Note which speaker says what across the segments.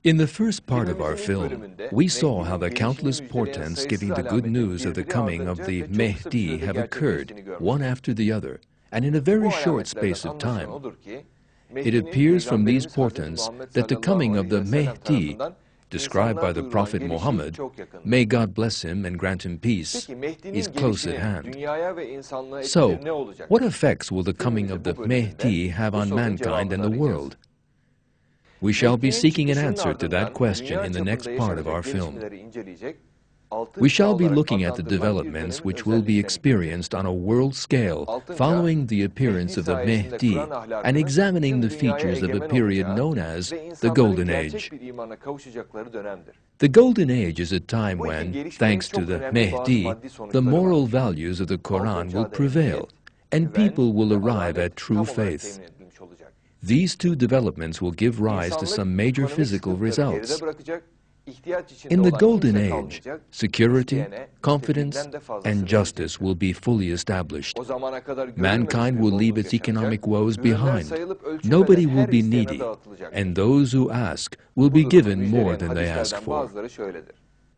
Speaker 1: In the first part of our film, we saw how the countless portents giving the good news of the coming of the Mehdi have occurred, one after the other, and in a very short space of time. It appears from these portents that the coming of the Mehdi, described by the Prophet Muhammad, may God bless him and grant him peace, is close at hand. So, what effects will the coming of the Mehdi have on mankind and the world? We shall be seeking an answer to that question in the next part of our film. We shall be looking at the developments which will be experienced on a world scale following the appearance of the Mehdi and examining the features of a period known as the Golden Age. The Golden Age is a time when, thanks to the Mehdi, the moral values of the Quran will prevail and people will arrive at true faith. These two developments will give rise to some major physical results. In the Golden Age, security, confidence, and justice will be fully established. Mankind will leave its economic woes behind. Nobody will be needy, and those who ask will be given more than they ask for.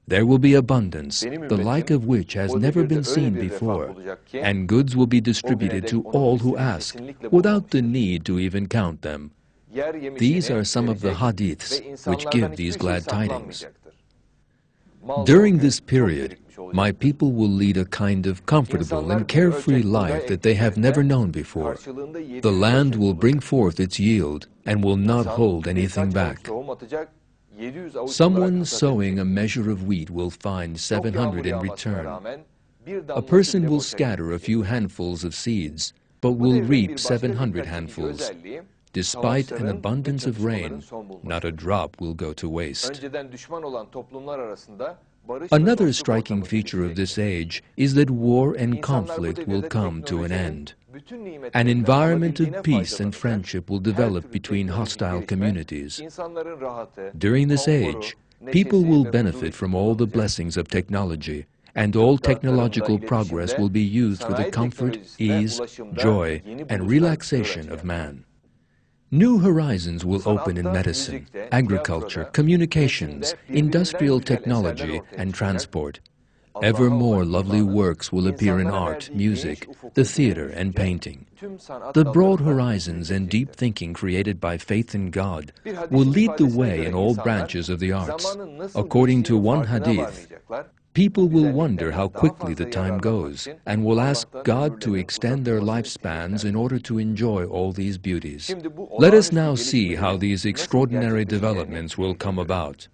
Speaker 1: There will be abundance, the like of which has never been seen before, and goods will be distributed to all who ask, without the need to even count them. These are some of the hadiths which give these glad tidings. During this period, my people will lead a kind of comfortable and carefree life that they have never known before. The land will bring forth its yield and will not hold anything back. Someone sowing a measure of wheat will find 700 in return. A person will scatter a few handfuls of seeds, but will reap 700 handfuls. Despite an abundance of rain, not a drop will go to waste. Another striking feature of this age is that war and conflict will come to an end. An environment of peace and friendship will develop between hostile communities. During this age, people will benefit from all the blessings of technology, and all technological progress will be used for the comfort, ease, joy, and relaxation of man. New horizons will open in medicine, agriculture, communications, industrial technology, and transport. Ever more lovely works will appear in art, music, the theater, and painting. The broad horizons and deep thinking created by faith in God will lead the way in all branches of the arts. According to one hadith, people will wonder how quickly the time goes and will ask God to extend their lifespans in order to enjoy all these beauties. Let us now see how these extraordinary developments will come about.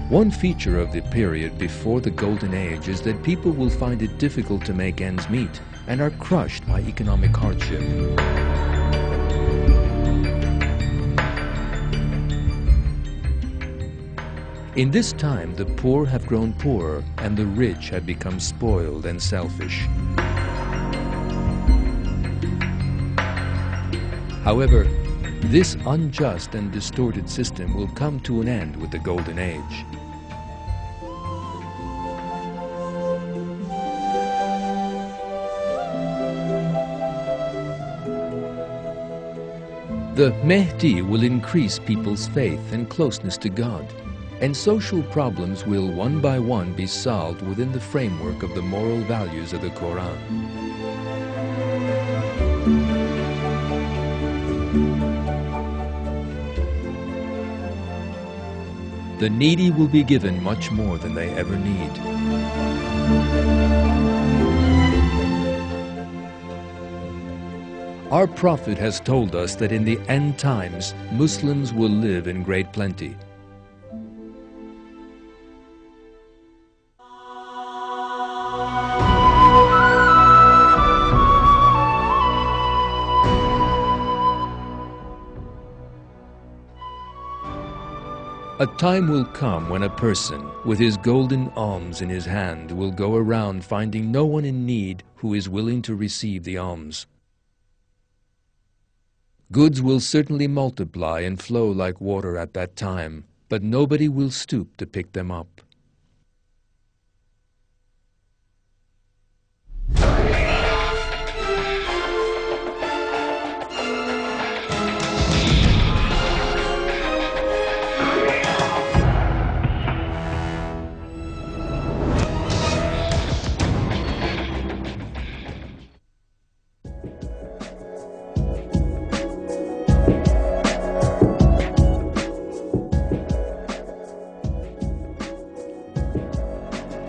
Speaker 1: One feature of the period before the Golden Age is that people will find it difficult to make ends meet and are crushed by economic hardship. In this time, the poor have grown poorer and the rich have become spoiled and selfish. However, this unjust and distorted system will come to an end with the Golden Age. The Mehdi will increase people's faith and closeness to God. and social problems will one by one be solved within the framework of the moral values of the Quran. The needy will be given much more than they ever need. Our Prophet has told us that in the end times, Muslims will live in great plenty. A time will come when a person, with his golden alms in his hand, will go around finding no one in need who is willing to receive the alms. Goods will certainly multiply and flow like water at that time, but nobody will stoop to pick them up.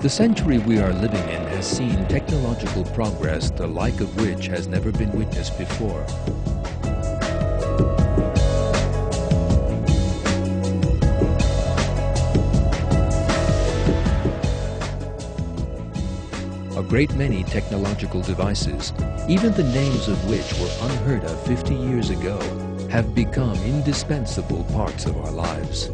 Speaker 1: The century we are living in has seen technological progress the like of which has never been witnessed before. A great many technological devices, even the names of which were unheard of 50 years ago, have become indispensable parts of our lives.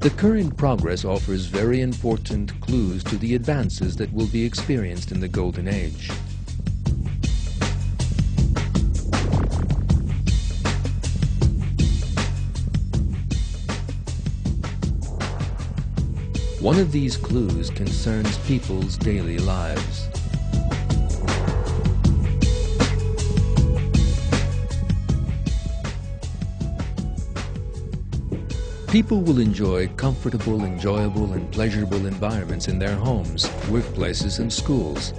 Speaker 1: The current progress offers very important clues to the advances that will be experienced in the Golden Age. One of these clues concerns people's daily lives. People will enjoy comfortable, enjoyable, and pleasurable environments in their homes, workplaces, and schools.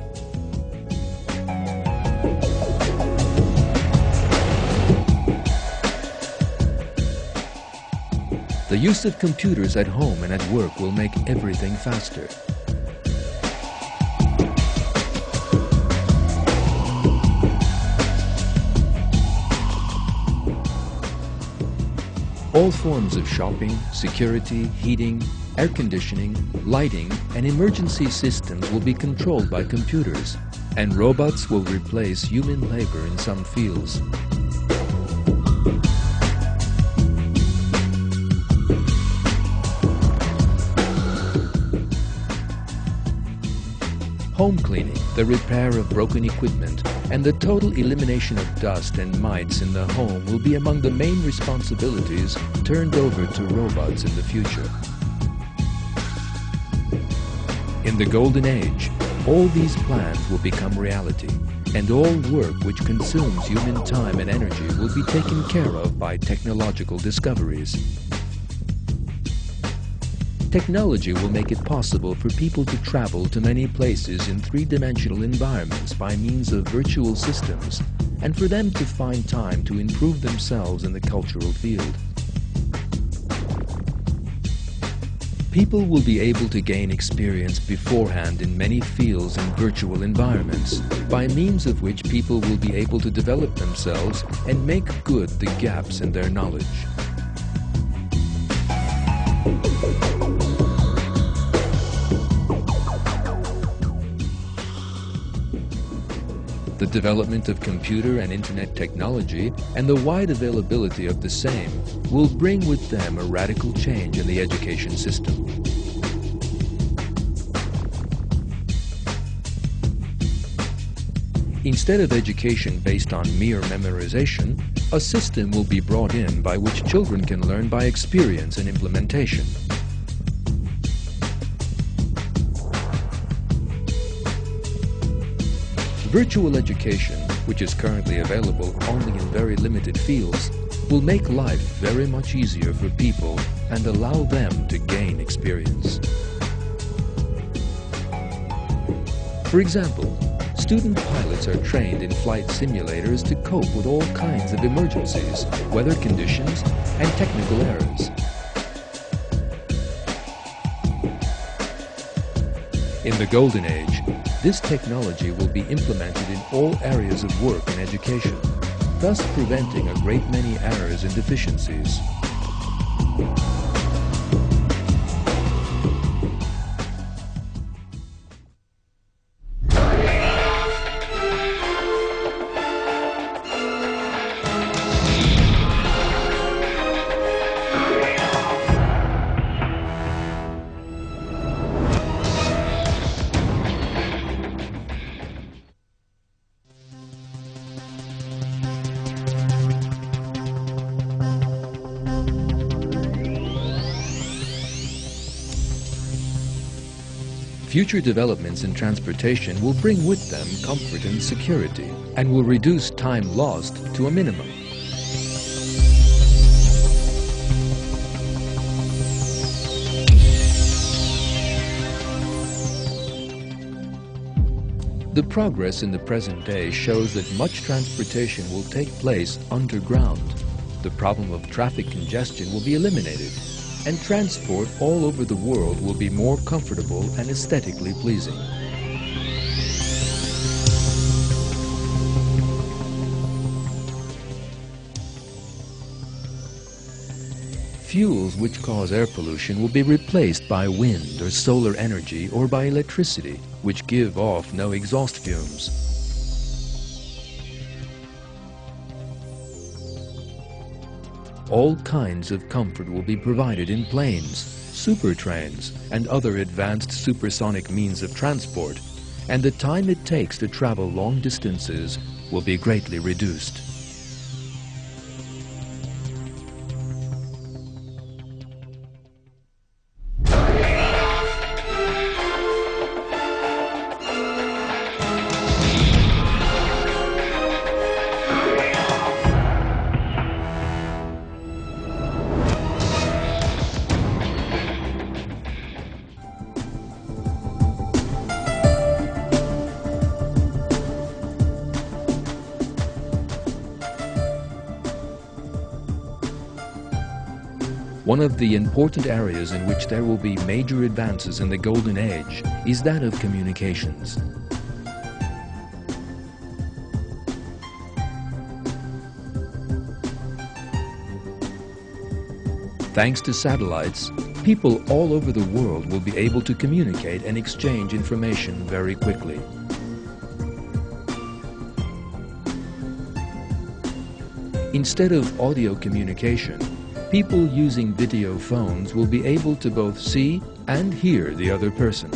Speaker 1: The use of computers at home and at work will make everything faster. All forms of shopping, security, heating, air conditioning, lighting, and emergency systems will be controlled by computers, and robots will replace human labor in some fields. Home cleaning, the repair of broken equipment, and the total elimination of dust and mites in the home will be among the main responsibilities turned over to robots in the future. In the Golden Age, all these plans will become reality, and all work which consumes human time and energy will be taken care of by technological discoveries. Technology will make it possible for people to travel to many places in three-dimensional environments by means of virtual systems, and for them to find time to improve themselves in the cultural field. People will be able to gain experience beforehand in many fields and virtual environments, by means of which people will be able to develop themselves and make good the gaps in their knowledge. The development of computer and internet technology and the wide availability of the same will bring with them a radical change in the education system. Instead of education based on mere memorization, a system will be brought in by which children can learn by experience and implementation. Virtual education which is currently available only in very limited fields, will make life very much easier for people and allow them to gain experience. For example, student pilots are trained in flight simulators to cope with all kinds of emergencies, weather conditions, and technical errors. In the Golden Age, this technology will be implemented in all areas of work and education, thus preventing a great many errors and deficiencies. Future developments in transportation will bring with them comfort and security, and will reduce time lost to a minimum. The progress in the present day shows that much transportation will take place underground. The problem of traffic congestion will be eliminated, and transport all over the world will be more comfortable and aesthetically pleasing. Fuels which cause air pollution will be replaced by wind or solar energy or by electricity, which give off no exhaust fumes. All kinds of comfort will be provided in planes, super trains, and other advanced supersonic means of transport, and the time it takes to travel long distances will be greatly reduced. One of the important areas in which there will be major advances in the Golden Age is that of communications. Thanks to satellites, people all over the world will be able to communicate and exchange information very quickly. Instead of audio communication, people using video phones will be able to both see and hear the other person.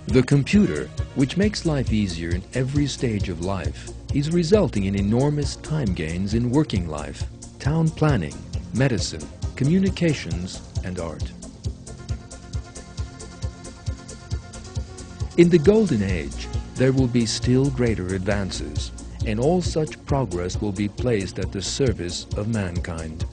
Speaker 1: The computer, which makes life easier in every stage of life, is resulting in enormous time gains in working life, town planning, medicine, communications, and art. In the Golden Age, there will be still greater advances, and all such progress will be placed at the service of mankind.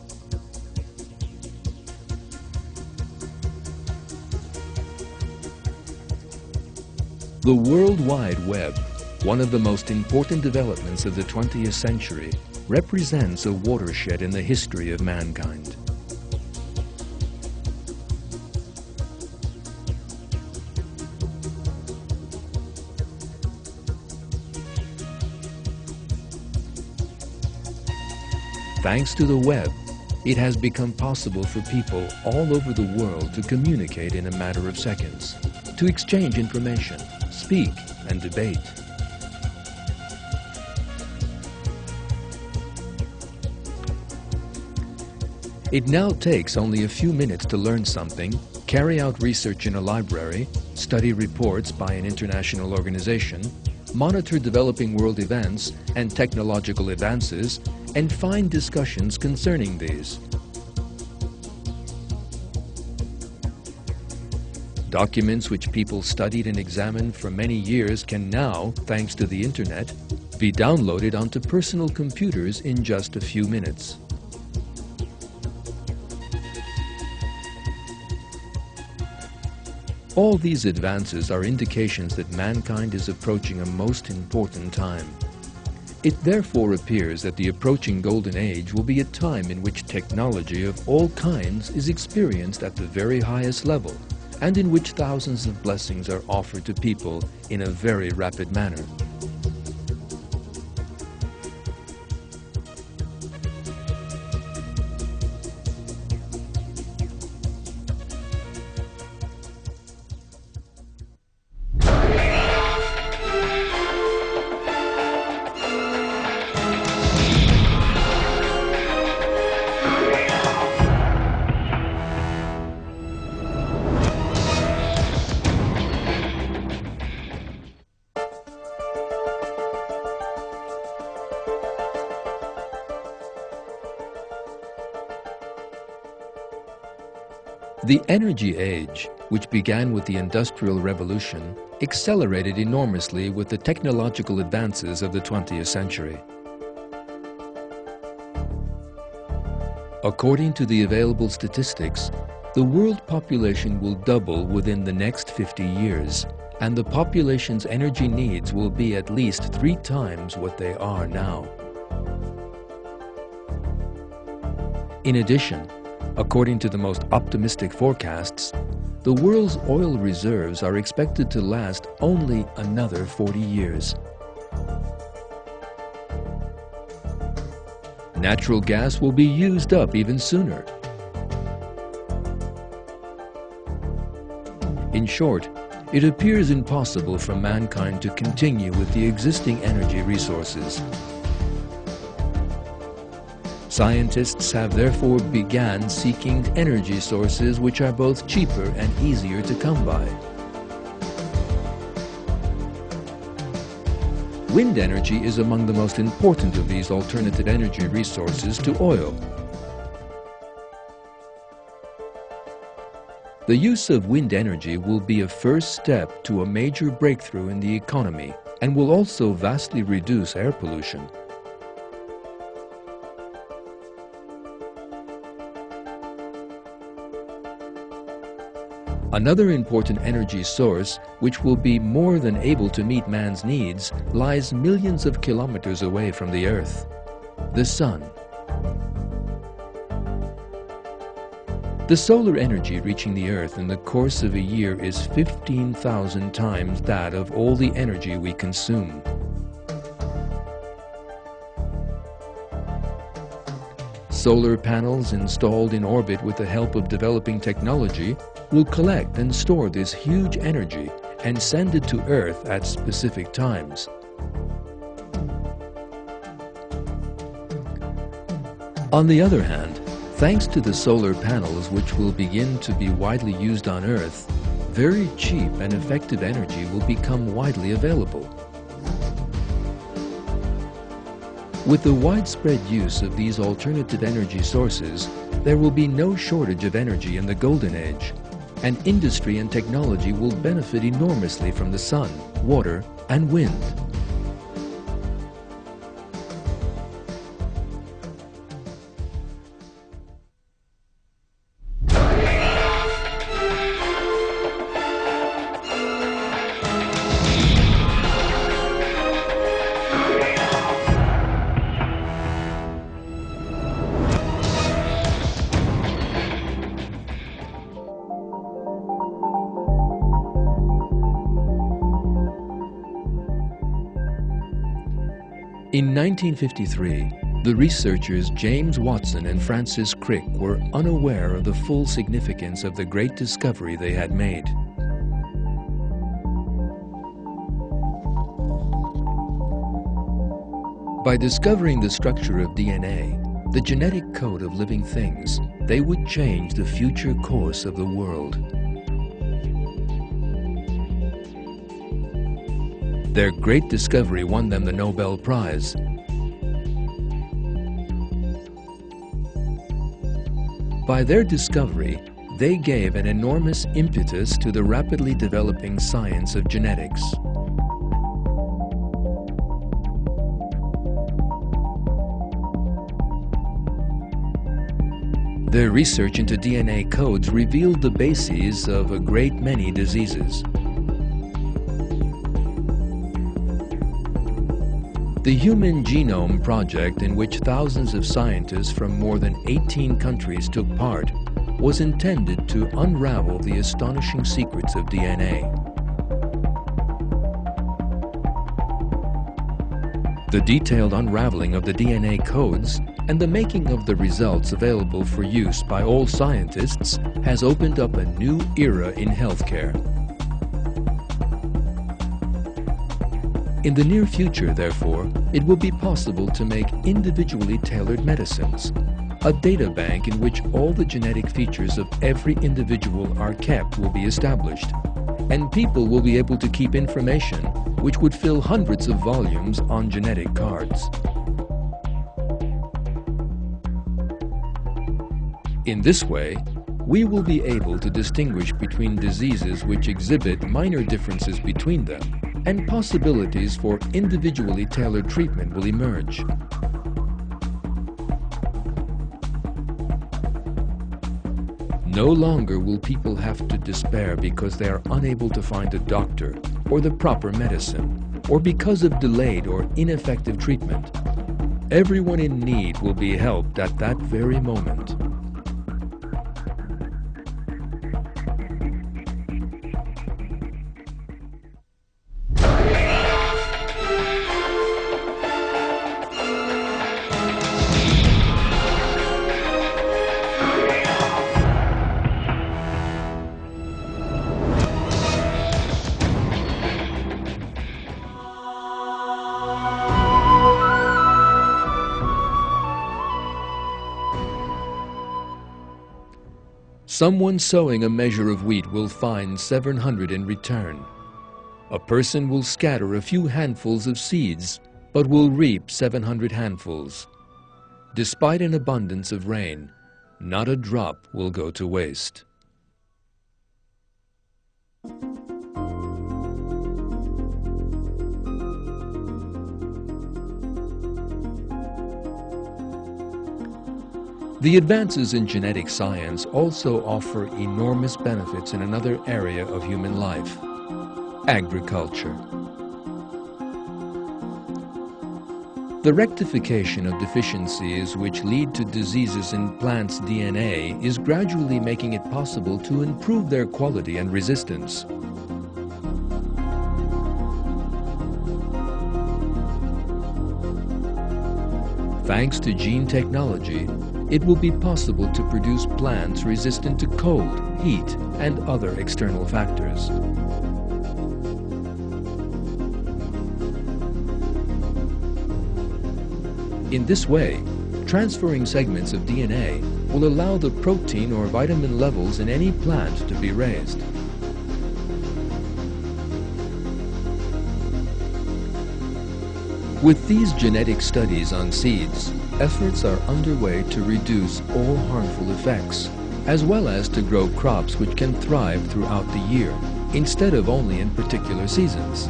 Speaker 1: The World Wide Web, one of the most important developments of the 20th century, represents a watershed in the history of mankind. Thanks to the web, it has become possible for people all over the world to communicate in a matter of seconds, to exchange information, speak, and debate. It now takes only a few minutes to learn something, carry out research in a library, study reports by an international organization, monitor developing world events and technological advances, and find discussions concerning these. Documents which people studied and examined for many years can now, thanks to the Internet, be downloaded onto personal computers in just a few minutes. All these advances are indications that mankind is approaching a most important time. It therefore appears that the approaching Golden Age will be a time in which technology of all kinds is experienced at the very highest level, and in which thousands of blessings are offered to people in a very rapid manner. The energy age, which began with the Industrial Revolution, accelerated enormously with the technological advances of the 20th century. According to the available statistics, the world population will double within the next 50 years, and the population's energy needs will be at least 3 times what they are now. In addition, according to the most optimistic forecasts, the world's oil reserves are expected to last only another 40 years. Natural gas will be used up even sooner. In short, it appears impossible for mankind to continue with the existing energy resources. Scientists have therefore begun seeking energy sources which are both cheaper and easier to come by. Wind energy is among the most important of these alternative energy resources to oil. The use of wind energy will be a first step to a major breakthrough in the economy and will also vastly reduce air pollution. Another important energy source, which will be more than able to meet man's needs, lies millions of kilometers away from the Earth: the Sun. The solar energy reaching the Earth in the course of a year is 15,000 times that of all the energy we consume. Solar panels installed in orbit with the help of developing technology will collect and store this huge energy and send it to Earth at specific times. On the other hand, thanks to the solar panels which will begin to be widely used on Earth, very cheap and effective energy will become widely available. With the widespread use of these alternative energy sources, there will be no shortage of energy in the Golden Age, and industry and technology will benefit enormously from the sun, water, and wind. In 1953, The researchers James Watson and Francis Crick were unaware of the full significance of the great discovery they had made. By discovering the structure of DNA, the genetic code of living things, they would change the future course of the world. Their great discovery won them the Nobel Prize. By their discovery, they gave an enormous impetus to the rapidly developing science of genetics. Their research into DNA codes revealed the bases of a great many diseases. The Human Genome Project, in which thousands of scientists from more than 18 countries took part, was intended to unravel the astonishing secrets of DNA. The detailed unraveling of the DNA codes and the making of the results available for use by all scientists has opened up a new era in healthcare. In the near future, therefore, it will be possible to make individually tailored medicines. A data bank in which all the genetic features of every individual are kept will be established, and people will be able to keep information which would fill hundreds of volumes on genetic cards. In this way, we will be able to distinguish between diseases which exhibit minor differences between them, and possibilities for individually tailored treatment will emerge. No longer will people have to despair because they are unable to find a doctor or the proper medicine, or because of delayed or ineffective treatment. Everyone in need will be helped at that very moment. Someone sowing a measure of wheat will find 700 in return. A person will scatter a few handfuls of seeds, but will reap 700 handfuls. Despite an abundance of rain, not a drop will go to waste. The advances in genetic science also offer enormous benefits in another area of human life: agriculture. The rectification of deficiencies which lead to diseases in plants' DNA is gradually making it possible to improve their quality and resistance. Thanks to gene technology, it will be possible to produce plants resistant to cold, heat, and other external factors. In this way, transferring segments of DNA will allow the protein or vitamin levels in any plant to be raised. With these genetic studies on seeds, efforts are underway to reduce all harmful effects, as well as to grow crops which can thrive throughout the year, instead of only in particular seasons.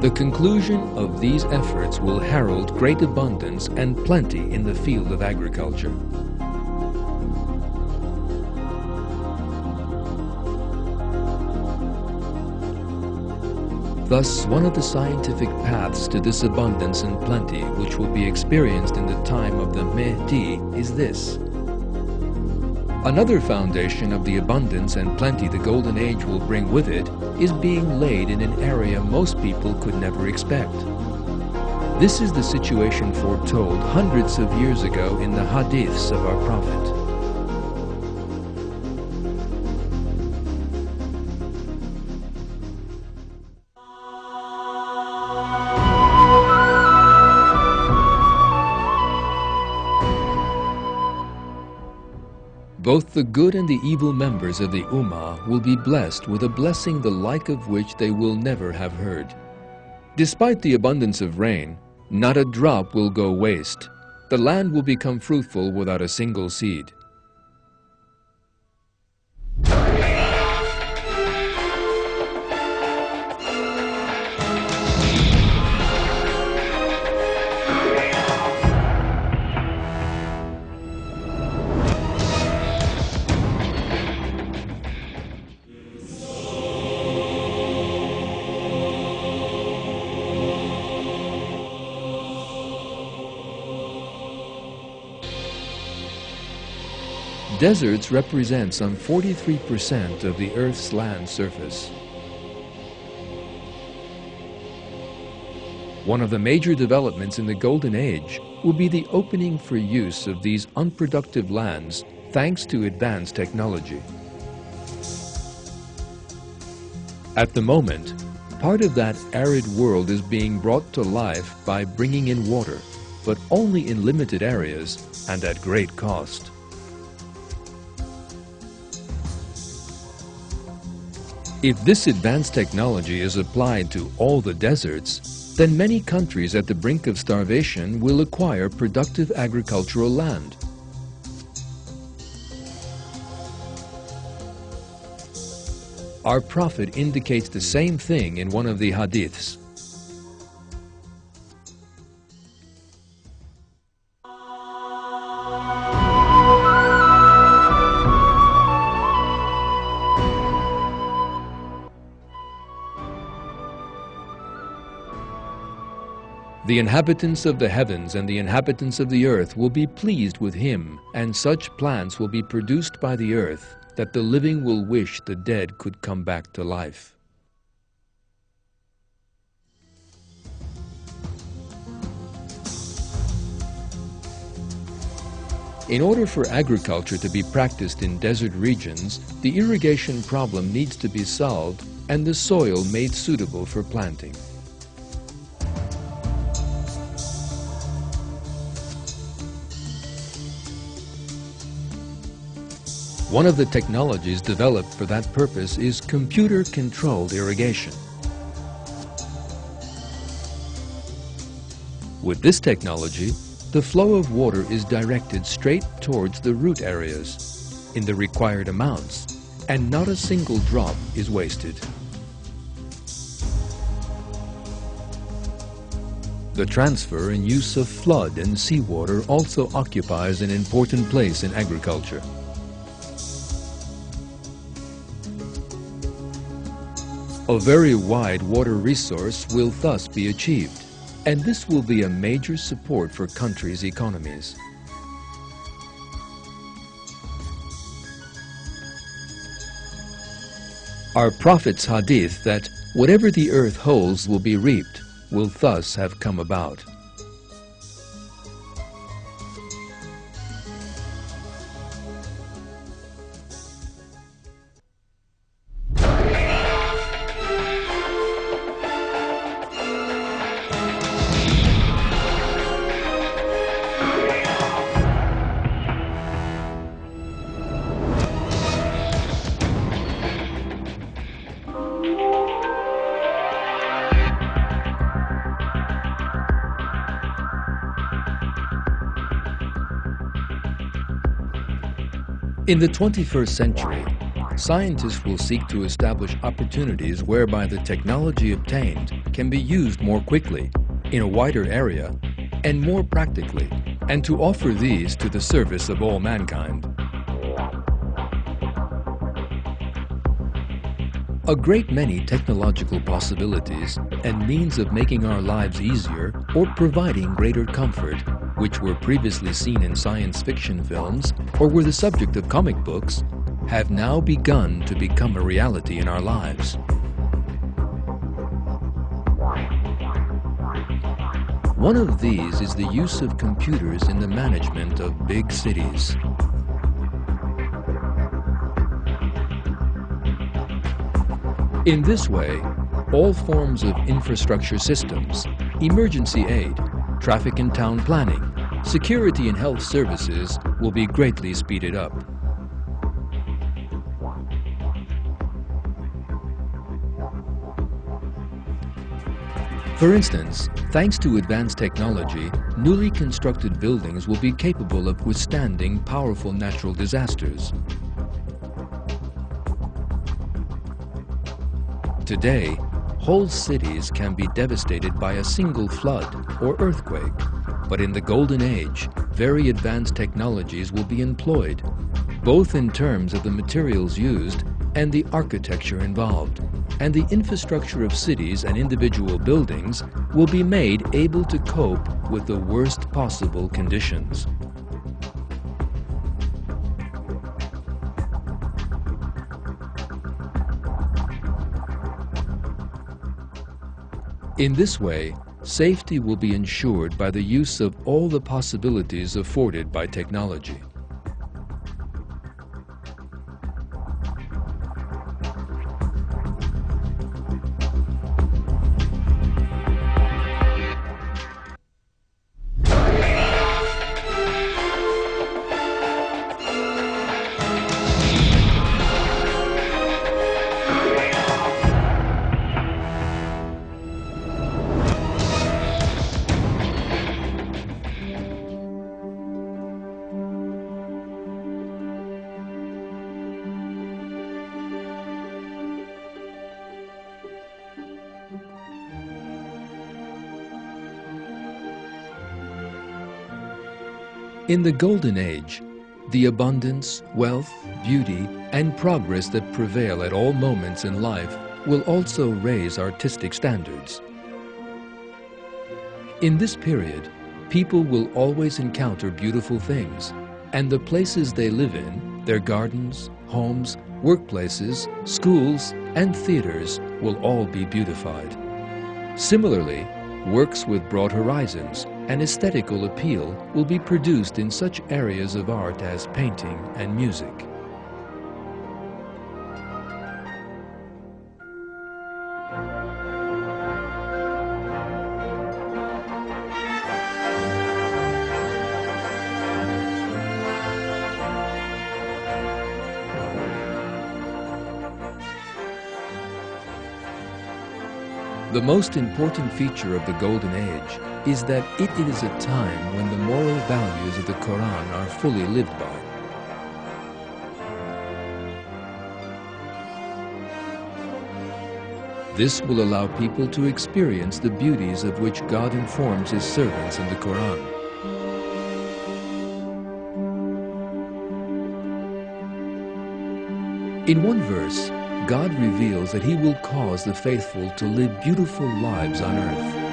Speaker 1: The conclusion of these efforts will herald great abundance and plenty in the field of agriculture. Thus, one of the scientific paths to this abundance and plenty which will be experienced in the time of the Mehdi is this: Another foundation of the abundance and plenty the Golden Age will bring with it is being laid in an area most people could never expect. This is the situation foretold hundreds of years ago in the hadiths of our Prophet. Both the good and the evil members of the Ummah will be blessed with a blessing the like of which they will never have heard. Despite the abundance of rain, not a drop will go waste. The land will become fruitful without a single seed. Deserts represent some 43% of the Earth's land surface. One of the major developments in the Golden Age will be the opening for use of these unproductive lands thanks to advanced technology. At the moment, part of that arid world is being brought to life by bringing in water, but only in limited areas and at great cost. If this advanced technology is applied to all the deserts, then many countries at the brink of starvation will acquire productive agricultural land. Our Prophet indicates the same thing in one of the hadiths. The inhabitants of the heavens and the inhabitants of the earth will be pleased with him, and such plants will be produced by the earth that the living will wish the dead could come back to life. In order for agriculture to be practiced in desert regions, the irrigation problem needs to be solved and the soil made suitable for planting. One of the technologies developed for that purpose is computer-controlled irrigation. With this technology, the flow of water is directed straight towards the root areas in the required amounts, and not a single drop is wasted. The transfer and use of flood and seawater also occupies an important place in agriculture. A very wide water resource will thus be achieved, and this will be a major support for countries' economies. Our Prophet's hadith that whatever the earth holds will be reaped will thus have come about. In the 21st century, scientists will seek to establish opportunities whereby the technology obtained can be used more quickly, in a wider area, and more practically, and to offer these to the service of all mankind. A great many technological possibilities and means of making our lives easier or providing greater comfort which were previously seen in science fiction films or were the subject of comic books, have now begun to become a reality in our lives. One of these is the use of computers in the management of big cities. In this way, all forms of infrastructure systems, emergency aid, traffic and town planning, security and health services will be greatly speeded up. For instance, thanks to advanced technology, newly constructed buildings will be capable of withstanding powerful natural disasters. Today, whole cities can be devastated by a single flood or earthquake, but in the Golden Age, very advanced technologies will be employed, both in terms of the materials used and the architecture involved, and the infrastructure of cities and individual buildings will be made able to cope with the worst possible conditions. In this way, safety will be ensured by the use of all the possibilities afforded by technology. In the Golden Age, the abundance, wealth, beauty, and progress that prevail at all moments in life will also raise artistic standards. In this period, people will always encounter beautiful things, and the places they live in, their gardens, homes, workplaces, schools, and theaters will all be beautified. Similarly, works with broad horizons and aesthetical appeal will be produced in such areas of art as painting and music. The most important feature of the Golden Age is that it is a time when the moral values of the Quran are fully lived by. This will allow people to experience the beauties of which God informs His servants in the Quran. In one verse, God reveals that He will cause the faithful to live beautiful lives on earth.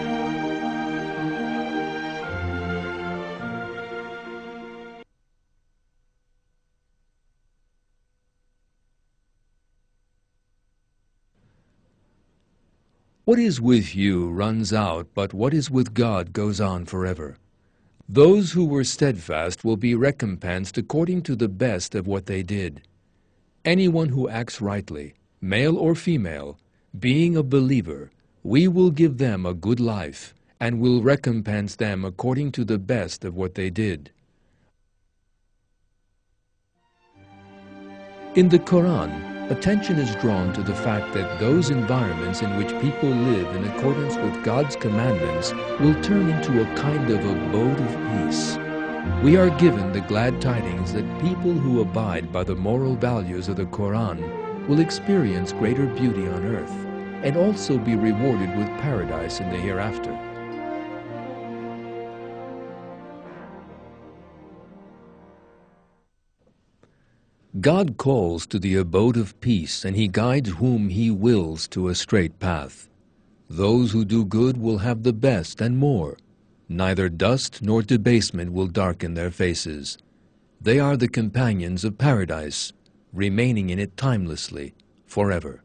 Speaker 1: What is with you runs out, but what is with God goes on forever. Those who were steadfast will be recompensed according to the best of what they did. Anyone who acts rightly, male or female, being a believer, we will give them a good life and will recompense them according to the best of what they did. In the Quran, attention is drawn to the fact that those environments in which people live in accordance with God's commandments will turn into a kind of abode of peace. We are given the glad tidings that people who abide by the moral values of the Quran will experience greater beauty on earth and also be rewarded with paradise in the hereafter. God calls to the abode of peace, and He guides whom He wills to a straight path. Those who do good will have the best and more. Neither dust nor debasement will darken their faces. They are the companions of paradise, remaining in it timelessly, forever.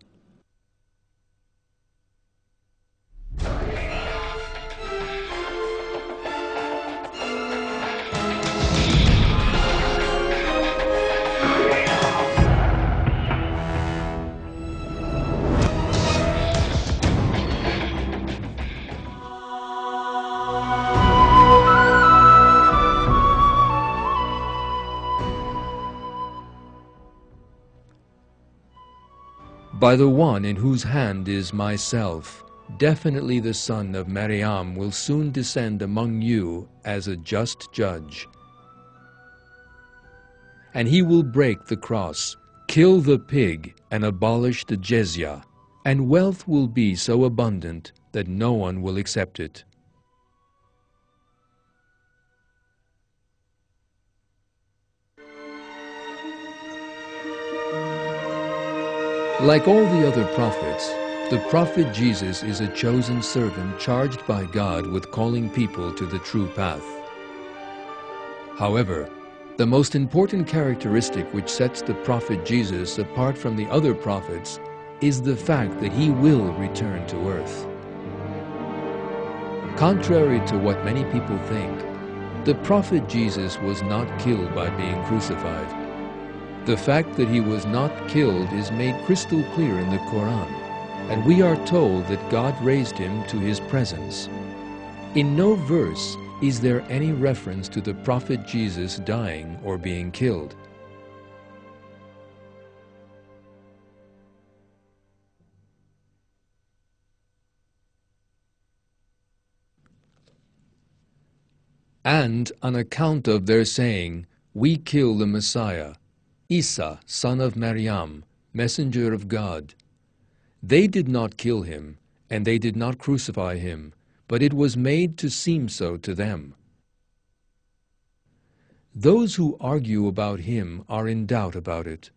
Speaker 1: By the one in whose hand is myself, definitely the son of Maryam will soon descend among you as a just judge. And he will break the cross, kill the pig, and abolish the jizya, and wealth will be so abundant that no one will accept it. Like all the other prophets, the prophet Jesus is a chosen servant charged by God with calling people to the true path. However, the most important characteristic which sets the prophet Jesus apart from the other prophets is the fact that he will return to earth. Contrary to what many people think, the prophet Jesus was not killed by being crucified. The fact that he was not killed is made crystal clear in the Quran, and we are told that God raised him to his presence. In no verse is there any reference to the prophet Jesus dying or being killed. And on account of their saying, "We kill the Messiah," Isa, son of Maryam, messenger of God. They did not kill him, and they did not crucify him, but it was made to seem so to them. Those who argue about him are in doubt about it.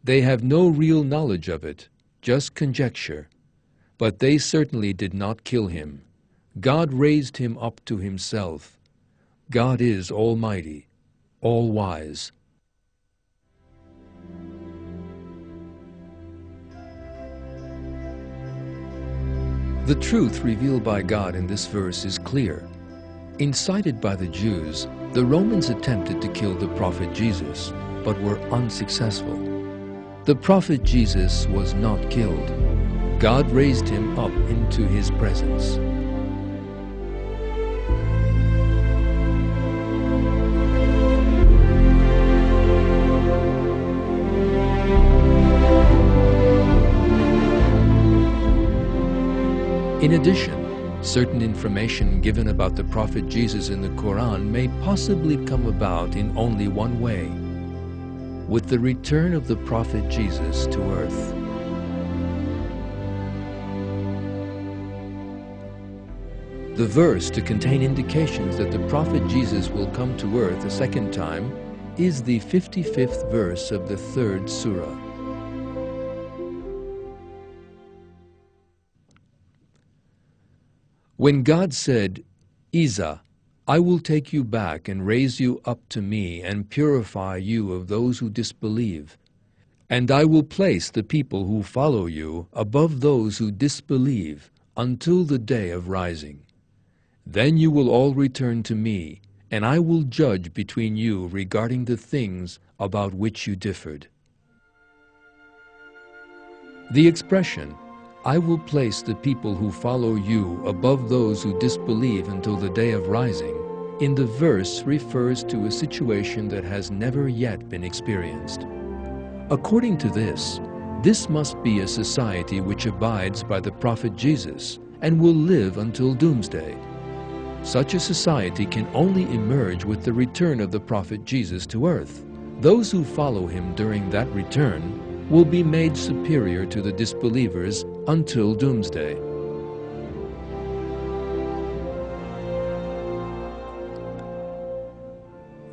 Speaker 1: They have no real knowledge of it, just conjecture. But they certainly did not kill him. God raised him up to himself. God is almighty, all-wise. The truth revealed by God in this verse is clear. Incited by the Jews, the Romans attempted to kill the prophet Jesus, but were unsuccessful. The prophet Jesus was not killed. God raised him up into his presence. In addition, certain information given about the prophet Jesus in the Quran may possibly come about in only one way: with the return of the prophet Jesus to earth. The verse to contain indications that the prophet Jesus will come to earth a second time is the 55th verse of the 3rd surah. When God said, "Isa, I will take you back and raise you up to me and purify you of those who disbelieve, and I will place the people who follow you above those who disbelieve until the day of rising. Then you will all return to me, and I will judge between you regarding the things about which you differed." The expression, "I will place the people who follow you above those who disbelieve until the day of rising," in the verse refers to a situation that has never yet been experienced. According to this must be a society which abides by the prophet Jesus and will live until doomsday. Such a society can only emerge with the return of the prophet Jesus to earth. Those who follow him during that return will be made superior to the disbelievers until doomsday.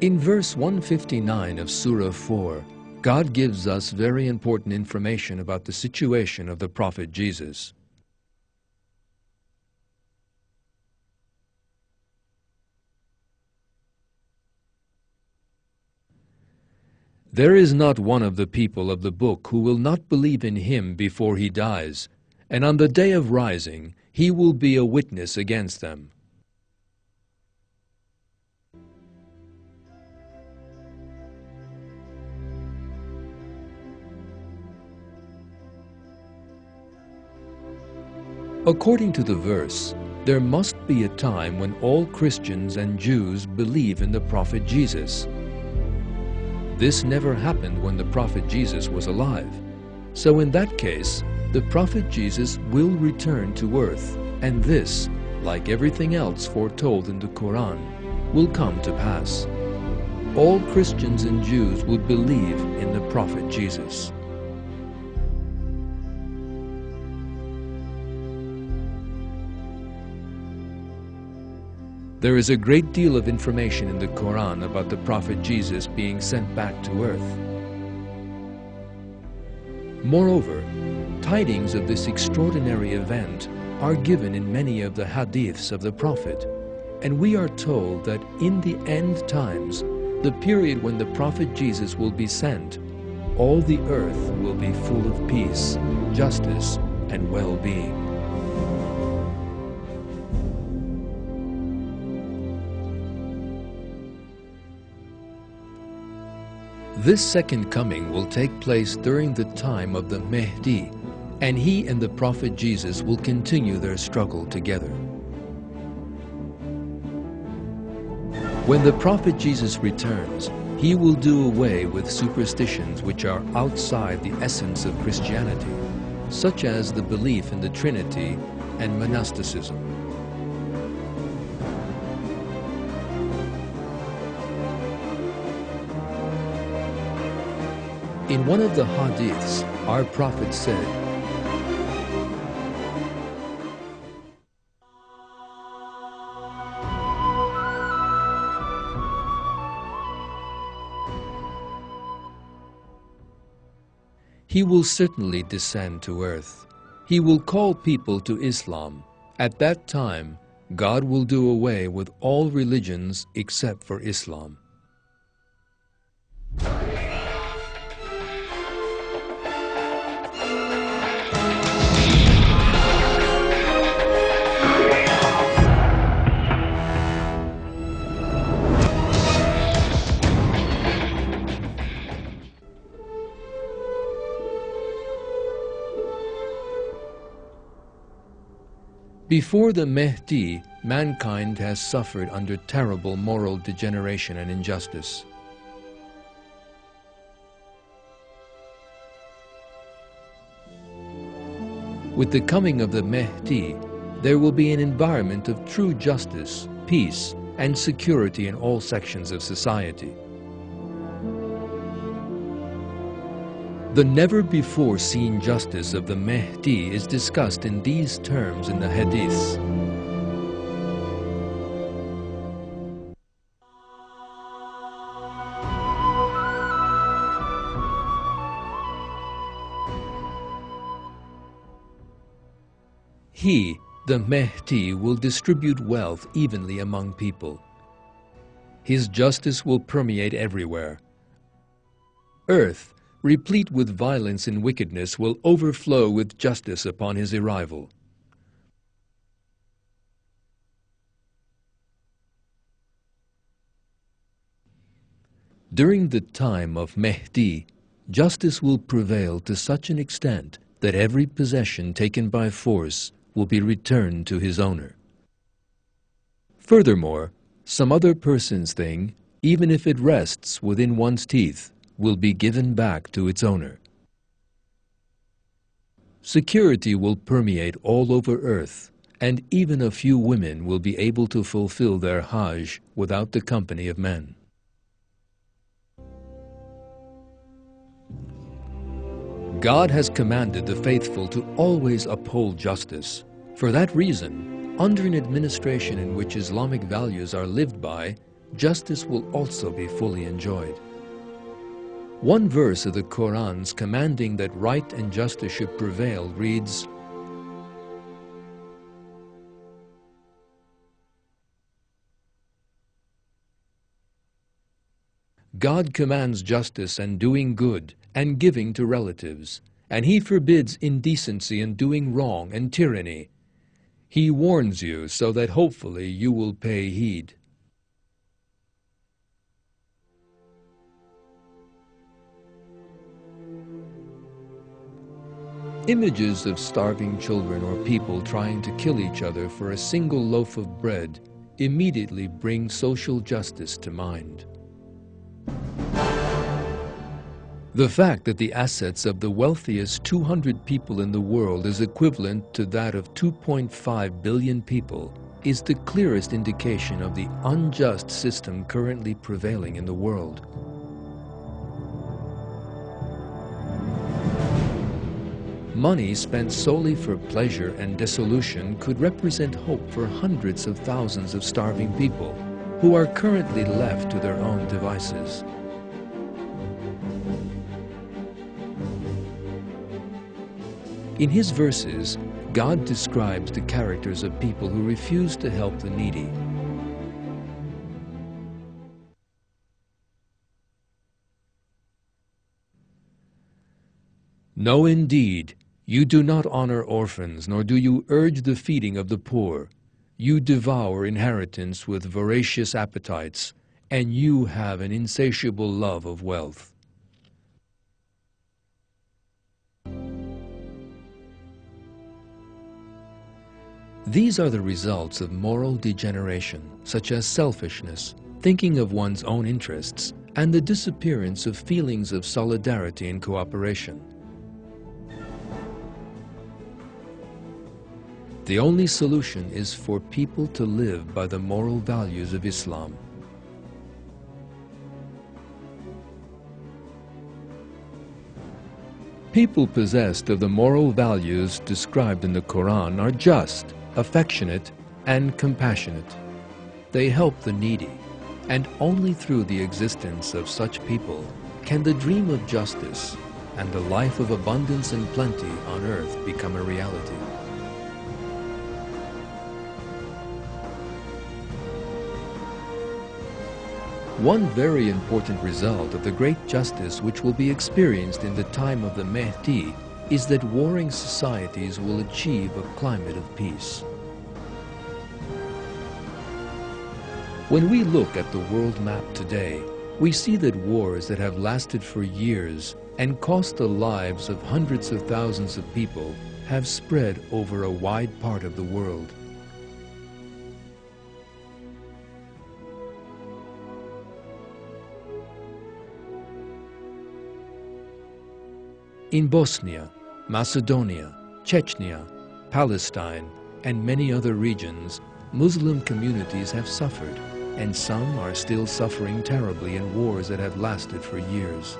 Speaker 1: In verse 159 of Surah 4, God gives us very important information about the situation of the prophet Jesus. There is not one of the people of the book who will not believe in him before he dies, and on the day of rising he will be a witness against them. According to the verse, there must be a time when all Christians and Jews believe in the prophet Jesus. This never happened when the prophet Jesus was alive. So in that case, the prophet Jesus will return to earth, and this, like everything else foretold in the Quran, will come to pass. All Christians and Jews will believe in the prophet Jesus. There is a great deal of information in the Quran about the prophet Jesus being sent back to earth. Moreover, tidings of this extraordinary event are given in many of the hadiths of the prophet, and we are told that in the end times, the period when the prophet Jesus will be sent, all the earth will be full of peace, justice, and well-being. This second coming will take place during the time of the Mahdi, and he and the prophet Jesus will continue their struggle together. When the prophet Jesus returns, he will do away with superstitions which are outside the essence of Christianity, such as the belief in the Trinity and monasticism. In one of the hadiths, our prophet said, "He will certainly descend to earth. He will call people to Islam. At that time, God will do away with all religions except for Islam." Before the Mahdi, mankind has suffered under terrible moral degeneration and injustice. With the coming of the Mahdi, there will be an environment of true justice, peace, and security in all sections of society. The never-before-seen justice of the Mahdi is discussed in these terms in the Hadiths. He, the Mahdi, will distribute wealth evenly among people. His justice will permeate everywhere. Earth, replete with violence and wickedness, will overflow with justice upon his arrival. During the time of Mahdi, justice will prevail to such an extent that every possession taken by force will be returned to his owner. Furthermore, some other person's thing, even if it rests within one's teeth, will be given back to its owner. Security will permeate all over earth, and even a few women will be able to fulfill their Hajj without the company of men. God has commanded the faithful to always uphold justice. For that reason, under an administration in which Islamic values are lived by, justice will also be fully enjoyed. One verse of the Quran's commanding that right and justice should prevail reads, God commands justice and doing good and giving to relatives, and He forbids indecency and doing wrong and tyranny. He warns you so that hopefully you will pay heed. Images of starving children or people trying to kill each other for a single loaf of bread immediately bring social justice to mind. The fact that the assets of the wealthiest 200 people in the world is equivalent to that of 2.5 billion people is the clearest indication of the unjust system currently prevailing in the world. Money spent solely for pleasure and dissolution could represent hope for hundreds of thousands of starving people who are currently left to their own devices. In his verses, God describes the characters of people who refuse to help the needy. No, indeed, you do not honor orphans, nor do you urge the feeding of the poor. You devour inheritance with voracious appetites, and you have an insatiable love of wealth. These are the results of moral degeneration, such as selfishness, thinking of one's own interests, and the disappearance of feelings of solidarity and cooperation. The only solution is for people to live by the moral values of Islam. People possessed of the moral values described in the Quran are just, affectionate, and compassionate. They help the needy, and only through the existence of such people can the dream of justice and the life of abundance and plenty on earth become a reality. One very important result of the great justice which will be experienced in the time of the Mahdi is that warring societies will achieve a climate of peace. When we look at the world map today, we see that wars that have lasted for years and cost the lives of hundreds of thousands of people have spread over a wide part of the world. In Bosnia, Macedonia, Chechnya, Palestine, and many other regions, Muslim communities have suffered, and some are still suffering terribly in wars that have lasted for years.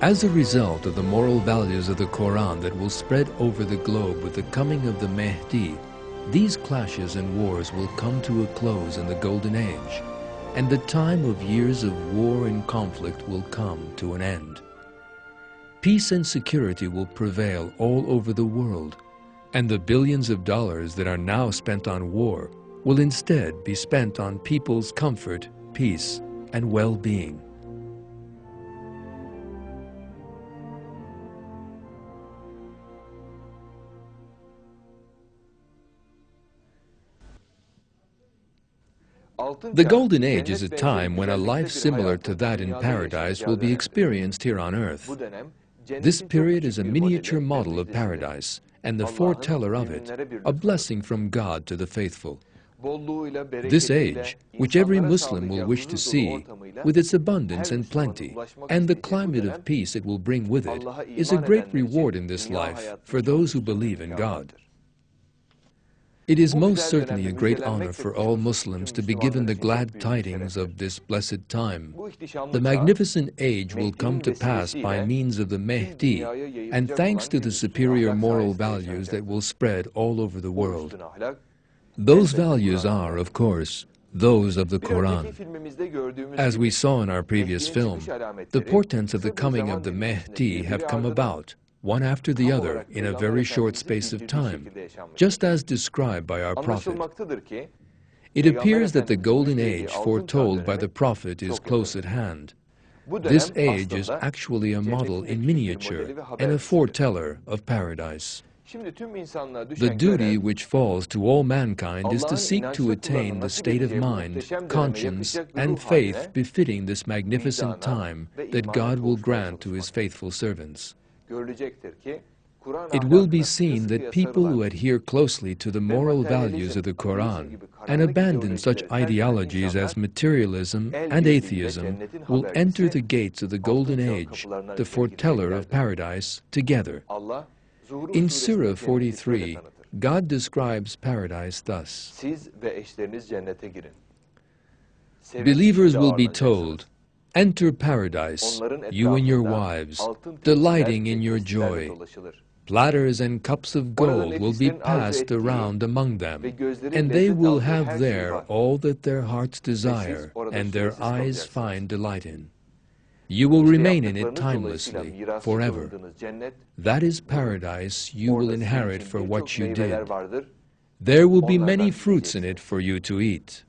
Speaker 1: As a result of the moral values of the Quran that will spread over the globe with the coming of the Mahdi, these clashes and wars will come to a close in the Golden Age, and the time of years of war and conflict will come to an end. Peace and security will prevail all over the world, and the billions of dollars that are now spent on war will instead be spent on people's comfort, peace, and well-being. The Golden Age is a time when a life similar to that in paradise will be experienced here on earth. This period is a miniature model of paradise and the foreteller of it, a blessing from God to the faithful. This age, which every Muslim will wish to see, with its abundance and plenty, and the climate of peace it will bring with it, is a great reward in this life for those who believe in God. It is most certainly a great honor for all Muslims to be given the glad tidings of this blessed time. The magnificent age will come to pass by means of the Mahdi, and thanks to the superior moral values that will spread all over the world. Those values are, of course, those of the Quran. As we saw in our previous film, the portents of the coming of the Mahdi have come about, one after the other, in a very short space of time, just as described by our Prophet. It appears that the golden age foretold by the prophet is close at hand. This age is actually a model in miniature and a foreteller of paradise. The duty which falls to all mankind is to seek to attain the state of mind, conscience, and faith befitting this magnificent time that God will grant to His faithful servants. It will be seen that people who adhere closely to the moral values of the Quran and abandon such ideologies as materialism and atheism will enter the gates of the golden age, the foreteller of paradise, together. In Surah 43, God describes paradise thus: Believers will be told, "Enter paradise, you and your wives, delighting in your joy. Platters and cups of gold will be passed around among them, and they will have there all that their hearts desire and their eyes find delight in. You will remain in it timelessly, forever. That is paradise you will inherit for what you did. There will be many fruits in it for you to eat."